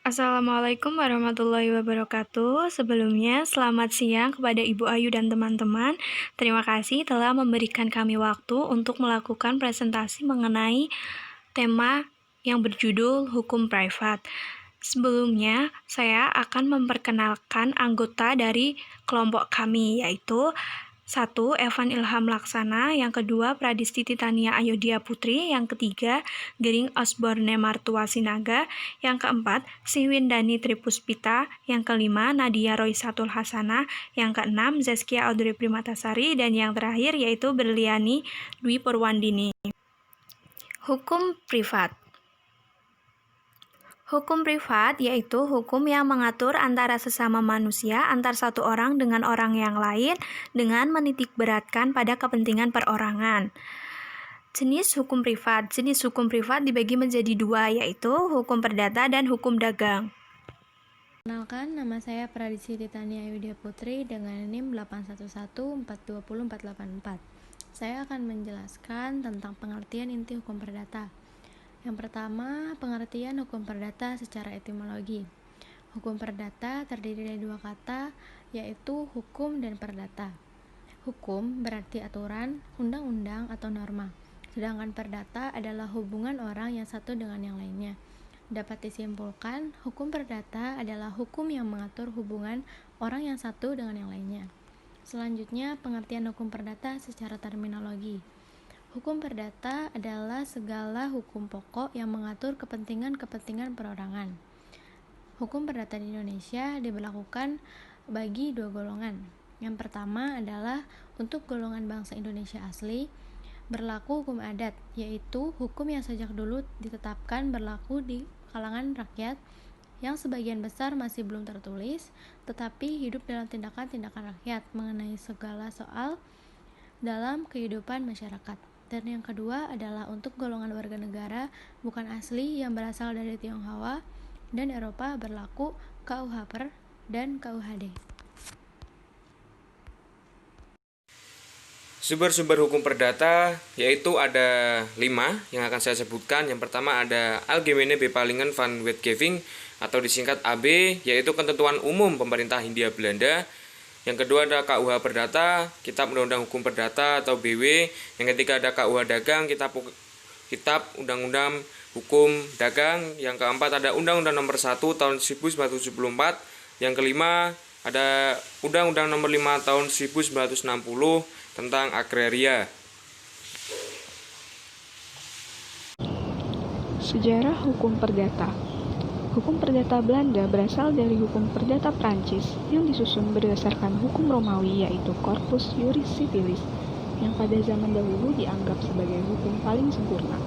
Assalamualaikum warahmatullahi wabarakatuh. Sebelumnya, selamat siang kepada Ibu Ayu dan teman-teman. Terima kasih telah memberikan kami waktu untuk melakukan presentasi mengenai tema yang berjudul Hukum Privat. Sebelumnya, saya akan memperkenalkan anggota dari kelompok kami, yaitu 1. Evan Ilham Laksana, yang kedua Pradisti Titania Ayodhya Putri, yang ketiga Gering Osborne Martua Sinaga, yang keempat Siwindani Tripuspita, yang kelima Nadia Roysatul Hasanah, yang keenam Zaskia Audrey Primatasari, dan yang terakhir yaitu Berliani Dwi Purwandini. Hukum privat. Hukum privat yaitu hukum yang mengatur antara sesama manusia, antar satu orang dengan orang yang lain, dengan menitikberatkan pada kepentingan perorangan. Jenis hukum privat. Jenis hukum privat dibagi menjadi dua, yaitu hukum perdata dan hukum dagang. Kenalkan, nama saya Pradisti Titania Ayodhya Putri dengan NIM 811420484. Saya akan menjelaskan tentang pengertian inti hukum perdata. Yang pertama, pengertian hukum perdata secara etimologi. Hukum perdata terdiri dari dua kata, yaitu hukum dan perdata. Hukum berarti aturan, undang-undang, atau norma. Sedangkan perdata adalah hubungan orang yang satu dengan yang lainnya. Dapat disimpulkan, hukum perdata adalah hukum yang mengatur hubungan orang yang satu dengan yang lainnya. Selanjutnya, pengertian hukum perdata secara terminologi. Hukum perdata adalah segala hukum pokok yang mengatur kepentingan-kepentingan perorangan. Hukum perdata di Indonesia diberlakukan bagi dua golongan. Yang pertama adalah untuk golongan bangsa Indonesia asli, berlaku hukum adat, yaitu hukum yang sejak dulu ditetapkan berlaku di kalangan rakyat yang sebagian besar masih belum tertulis, tetapi hidup dalam tindakan-tindakan rakyat mengenai segala soal dalam kehidupan masyarakat. Dan yang kedua adalah untuk golongan warga negara bukan asli yang berasal dari Tionghoa dan Eropa, berlaku KUH PER dan KUHD. Sumber-sumber hukum perdata yaitu ada 5 yang akan saya sebutkan. Yang pertama ada Algemene Bepalingen van Wetgeving atau disingkat AB, yaitu ketentuan umum pemerintah Hindia Belanda. Yang kedua ada KUH Perdata, Kitab Undang-Undang Hukum Perdata atau BW. Yang ketiga ada KUH Dagang, Kitab Undang-Undang Hukum Dagang. Yang keempat ada Undang-Undang Nomor 1 Tahun 1974. Yang kelima ada Undang-Undang Nomor 5 Tahun 1960 tentang agraria. Sejarah hukum perdata. Hukum perdata Belanda berasal dari hukum perdata Prancis yang disusun berdasarkan hukum Romawi, yaitu Corpus Juris Civilis, yang pada zaman dahulu dianggap sebagai hukum paling sempurna.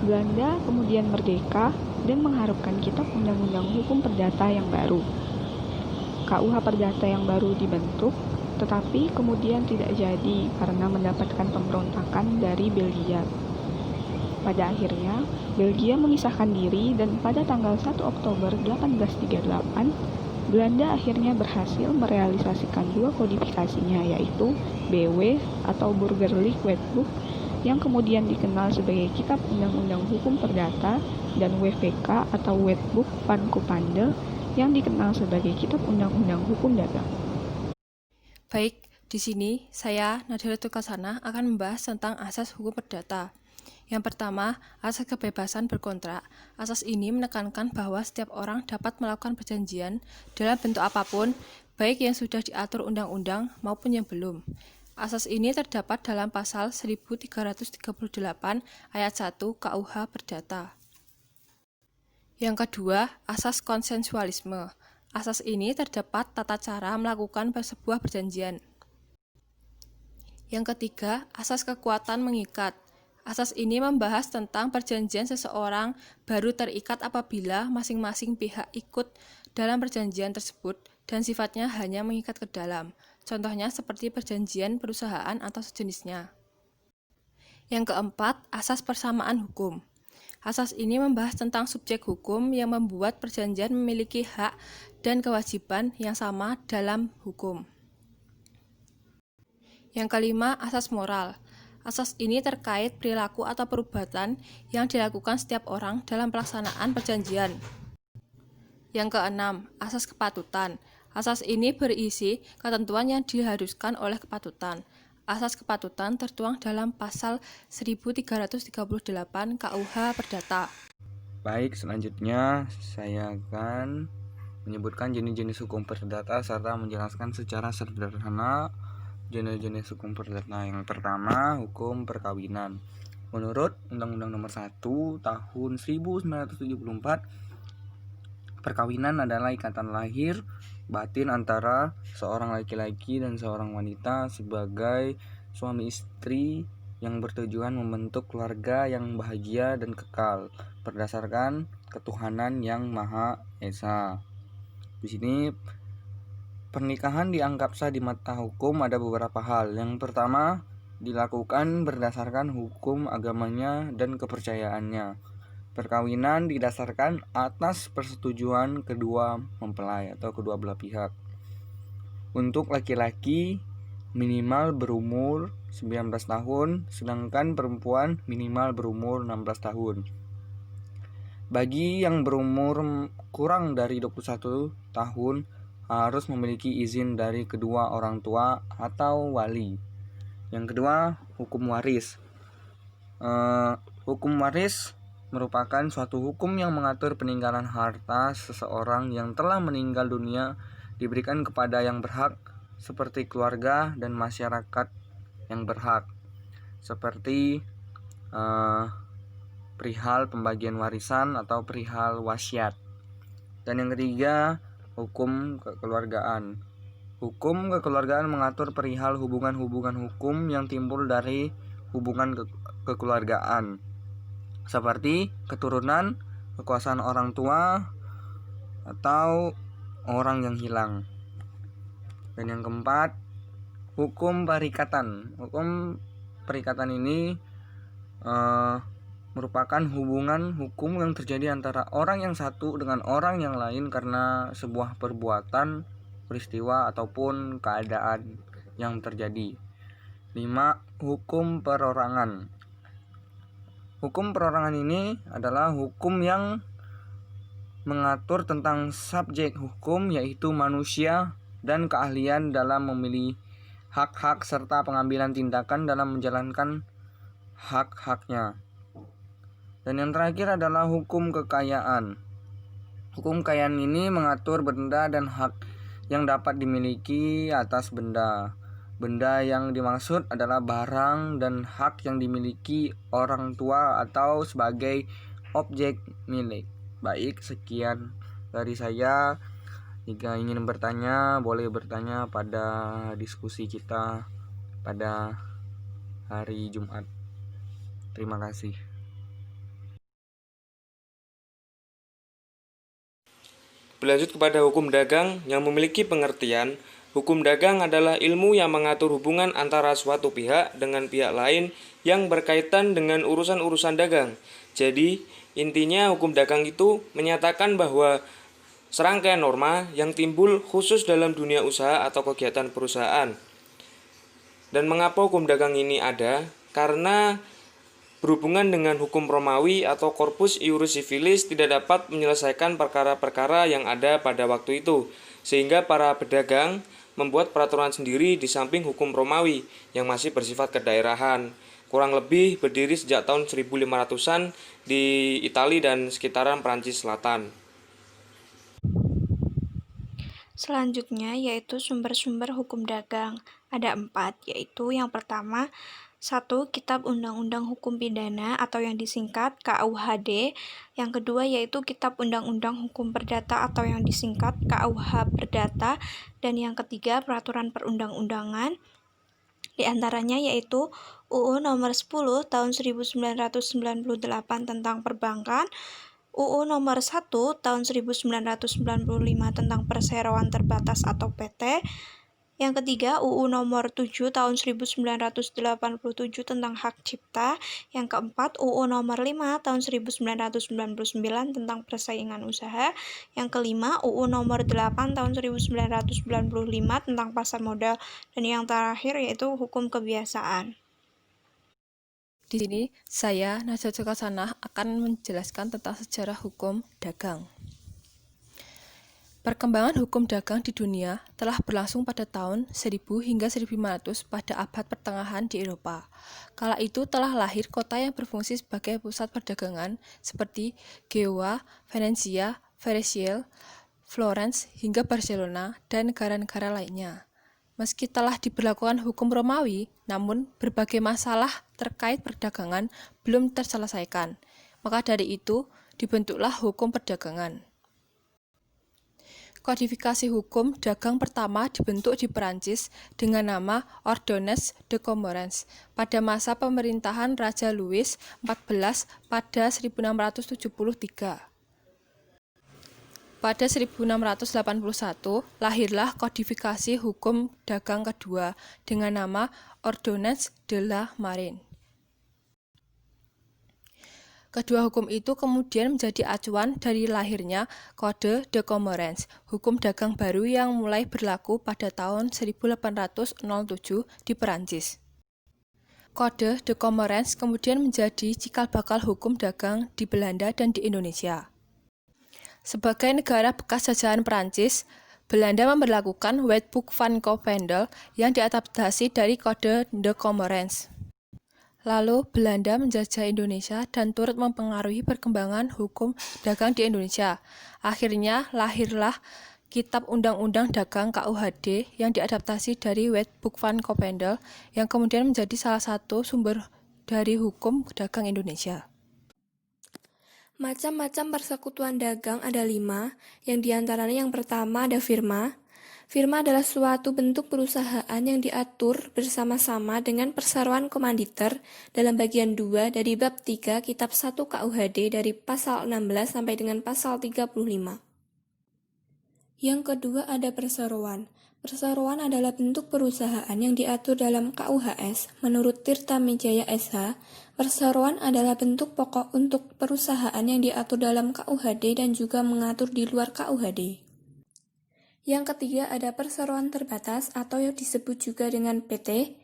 Belanda kemudian merdeka dan mengharapkan kitab undang-undang hukum perdata yang baru. KUH Perdata yang baru dibentuk, tetapi kemudian tidak jadi karena mendapatkan pemberontakan dari Belgia. Pada akhirnya, Belgia mengisahkan diri dan pada tanggal 1 Oktober 1838, Belanda akhirnya berhasil merealisasikan dua kodifikasinya, yaitu BW atau Burgerlijk Wetboek yang kemudian dikenal sebagai Kitab Undang-Undang Hukum Perdata dan WVK atau Wetboek van Koophandel yang dikenal sebagai Kitab Undang-Undang Hukum Dagang. Baik, di sini saya, Nadia Tukasana, akan membahas tentang asas hukum perdata. Yang pertama, asas kebebasan berkontrak. Asas ini menekankan bahwa setiap orang dapat melakukan perjanjian dalam bentuk apapun, baik yang sudah diatur undang-undang maupun yang belum. Asas ini terdapat dalam pasal 1338 ayat 1 KUH Perdata. Yang kedua, asas konsensualisme. Asas ini terdapat tata cara melakukan sebuah perjanjian. Yang ketiga, asas kekuatan mengikat. Asas ini membahas tentang perjanjian seseorang baru terikat apabila masing-masing pihak ikut dalam perjanjian tersebut dan sifatnya hanya mengikat ke dalam. Contohnya seperti perjanjian perusahaan atau sejenisnya. Yang keempat, asas persamaan hukum. Asas ini membahas tentang subjek hukum yang membuat perjanjian memiliki hak dan kewajiban yang sama dalam hukum. Yang kelima, asas moral. Asas ini terkait perilaku atau perbuatan yang dilakukan setiap orang dalam pelaksanaan perjanjian. Yang keenam, asas kepatutan. Asas ini berisi ketentuan yang diharuskan oleh kepatutan. Asas kepatutan tertuang dalam pasal 1338 KUH Perdata. Baik, selanjutnya saya akan menyebutkan jenis-jenis hukum perdata serta menjelaskan secara sederhana jenis-jenis hukum perdata. Yang pertama, hukum perkawinan. Menurut Undang-Undang Nomor 1 Tahun 1974, perkawinan adalah ikatan lahir batin antara seorang laki-laki dan seorang wanita sebagai suami istri yang bertujuan membentuk keluarga yang bahagia dan kekal berdasarkan ketuhanan yang Maha Esa. Di sini pernikahan dianggap sah di mata hukum ada beberapa hal. Yang pertama, dilakukan berdasarkan hukum agamanya dan kepercayaannya. Perkawinan didasarkan atas persetujuan kedua mempelai atau kedua belah pihak. Untuk laki-laki minimal berumur 19 tahun, sedangkan perempuan minimal berumur 16 tahun. Bagi yang berumur kurang dari 21 tahun harus memiliki izin dari kedua orang tua atau wali. Yang kedua, hukum waris. Hukum waris merupakan suatu hukum yang mengatur peninggalan harta seseorang yang telah meninggal dunia diberikan kepada yang berhak seperti keluarga dan masyarakat yang berhak, seperti perihal pembagian warisan atau perihal wasiat. Dan yang ketiga, hukum kekeluargaan. Hukum kekeluargaan mengatur perihal hubungan-hubungan hukum yang timbul dari hubungan kekeluargaan, seperti keturunan, kekuasaan orang tua, atau orang yang hilang. Dan yang keempat, hukum perikatan. Hukum perikatan ini merupakan hubungan hukum yang terjadi antara orang yang satu dengan orang yang lain karena sebuah perbuatan, peristiwa, ataupun keadaan yang terjadi. 5. Hukum perorangan. Hukum perorangan ini adalah hukum yang mengatur tentang subjek hukum, yaitu manusia dan keahlian dalam memilih hak-hak serta pengambilan tindakan dalam menjalankan hak-haknya. Dan yang terakhir adalah hukum kekayaan. Hukum kekayaan ini mengatur benda dan hak yang dapat dimiliki atas benda. Benda yang dimaksud adalah barang dan hak yang dimiliki orang tua atau sebagai objek milik. Baik, sekian dari saya. Jika ingin bertanya, boleh bertanya pada diskusi kita pada hari Jumat. Terima kasih. Berlanjut kepada hukum dagang yang memiliki pengertian, hukum dagang adalah ilmu yang mengatur hubungan antara suatu pihak dengan pihak lain yang berkaitan dengan urusan-urusan dagang. Jadi, intinya hukum dagang itu menyatakan bahwa serangkaian norma yang timbul khusus dalam dunia usaha atau kegiatan perusahaan. Dan mengapa hukum dagang ini ada? Karena berhubungan dengan hukum Romawi atau Corpus Iuris Civilis tidak dapat menyelesaikan perkara-perkara yang ada pada waktu itu, sehingga para pedagang membuat peraturan sendiri di samping hukum Romawi yang masih bersifat kedaerahan. Kurang lebih berdiri sejak tahun 1500-an di Italia dan sekitaran Prancis Selatan. Selanjutnya yaitu sumber-sumber hukum dagang. Ada 4, yaitu yang pertama, 1. Kitab Undang-Undang Hukum Pidana atau yang disingkat KUHD. Yang kedua yaitu Kitab Undang-Undang Hukum Perdata atau yang disingkat KUH Perdata. Dan yang ketiga, Peraturan Perundang-undangan. Di antaranya yaitu UU Nomor 10 Tahun 1998 tentang Perbankan, UU Nomor 1 Tahun 1995 tentang Perseroan Terbatas atau PT. Yang ketiga, UU Nomor 7 Tahun 1987 tentang Hak Cipta. Yang keempat, UU Nomor 5 Tahun 1999 tentang Persaingan Usaha. Yang kelima, UU Nomor 8 Tahun 1995 tentang Pasar Modal. Dan yang terakhir yaitu Hukum Kebiasaan. Di sini, saya, Najwa Sukasanah, akan menjelaskan tentang sejarah hukum dagang. Perkembangan hukum dagang di dunia telah berlangsung pada tahun 1000 hingga 1500 pada abad pertengahan di Eropa. Kala itu telah lahir kota yang berfungsi sebagai pusat perdagangan seperti Genoa, Venesia, Versailles, Florence, hingga Barcelona, dan negara-negara lainnya. Meski telah diberlakukan hukum Romawi, namun berbagai masalah terkait perdagangan belum terselesaikan. Maka dari itu, dibentuklah hukum perdagangan. Kodifikasi hukum dagang pertama dibentuk di Perancis dengan nama Ordonnance de Commerce pada masa pemerintahan Raja Louis XIV pada 1673. Pada 1681, lahirlah kodifikasi hukum dagang kedua dengan nama Ordonnance de la Marine. Kedua hukum itu kemudian menjadi acuan dari lahirnya Code de Commerce, hukum dagang baru yang mulai berlaku pada tahun 1807 di Perancis. Code de Commerce kemudian menjadi cikal bakal hukum dagang di Belanda dan di Indonesia. Sebagai negara bekas jajahan Perancis, Belanda memberlakukan Wetboek van Koophandel yang diadaptasi dari Code de Commerce. Lalu Belanda menjajah Indonesia dan turut mempengaruhi perkembangan hukum dagang di Indonesia. Akhirnya lahirlah Kitab Undang-Undang Dagang KUHD yang diadaptasi dari Wetboek van Koophandel yang kemudian menjadi salah satu sumber dari hukum dagang Indonesia. Macam-macam persekutuan dagang ada 5, yang diantaranya yang pertama ada firma. Firma adalah suatu bentuk perusahaan yang diatur bersama-sama dengan perseroan komanditer dalam bagian 2 dari bab 3 Kitab 1 KUHD dari pasal 16 sampai dengan pasal 35. Yang kedua ada perseroan. Perseroan adalah bentuk perusahaan yang diatur dalam KUHS. Menurut Tirta Mijaya SH, perseroan adalah bentuk pokok untuk perusahaan yang diatur dalam KUHD dan juga mengatur di luar KUHD. Yang ketiga ada perseroan terbatas atau yang disebut juga dengan PT.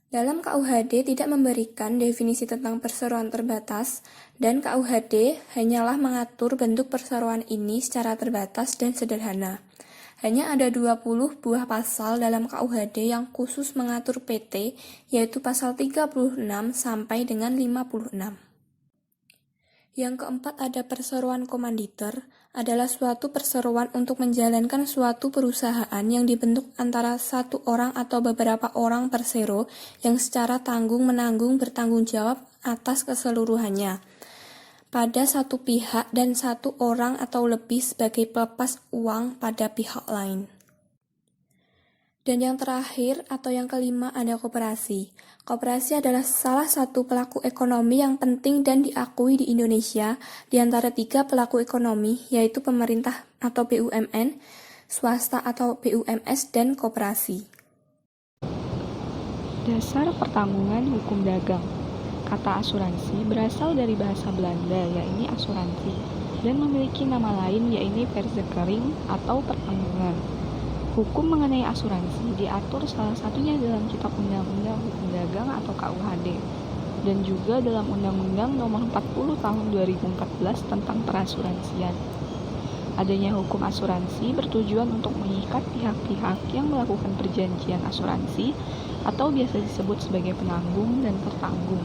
Dalam KUHD tidak memberikan definisi tentang perseroan terbatas dan KUHD hanyalah mengatur bentuk perseroan ini secara terbatas dan sederhana. Hanya ada 20 buah pasal dalam KUHD yang khusus mengatur PT, yaitu pasal 36 sampai dengan 56. Yang keempat ada perseroan komanditer, adalah suatu perseroan untuk menjalankan suatu perusahaan yang dibentuk antara satu orang atau beberapa orang persero yang secara tanggung-menanggung bertanggung jawab atas keseluruhannya pada satu pihak dan satu orang atau lebih sebagai pelepas uang pada pihak lain. Dan yang terakhir atau yang kelima ada koperasi. Koperasi adalah salah satu pelaku ekonomi yang penting dan diakui di Indonesia di antara 3 pelaku ekonomi, yaitu pemerintah atau BUMN, swasta atau BUMS, dan koperasi. Dasar pertanggungan hukum dagang. Kata asuransi berasal dari bahasa Belanda, yaitu asuransi, dan memiliki nama lain yaitu verzekering atau pertanggungan. Hukum mengenai asuransi diatur salah satunya dalam Kitab Undang-Undang Hukum Dagang atau KUHD dan juga dalam Undang-Undang Nomor 40 Tahun 2014 tentang perasuransian. Adanya hukum asuransi bertujuan untuk mengikat pihak-pihak yang melakukan perjanjian asuransi atau biasa disebut sebagai penanggung dan tertanggung.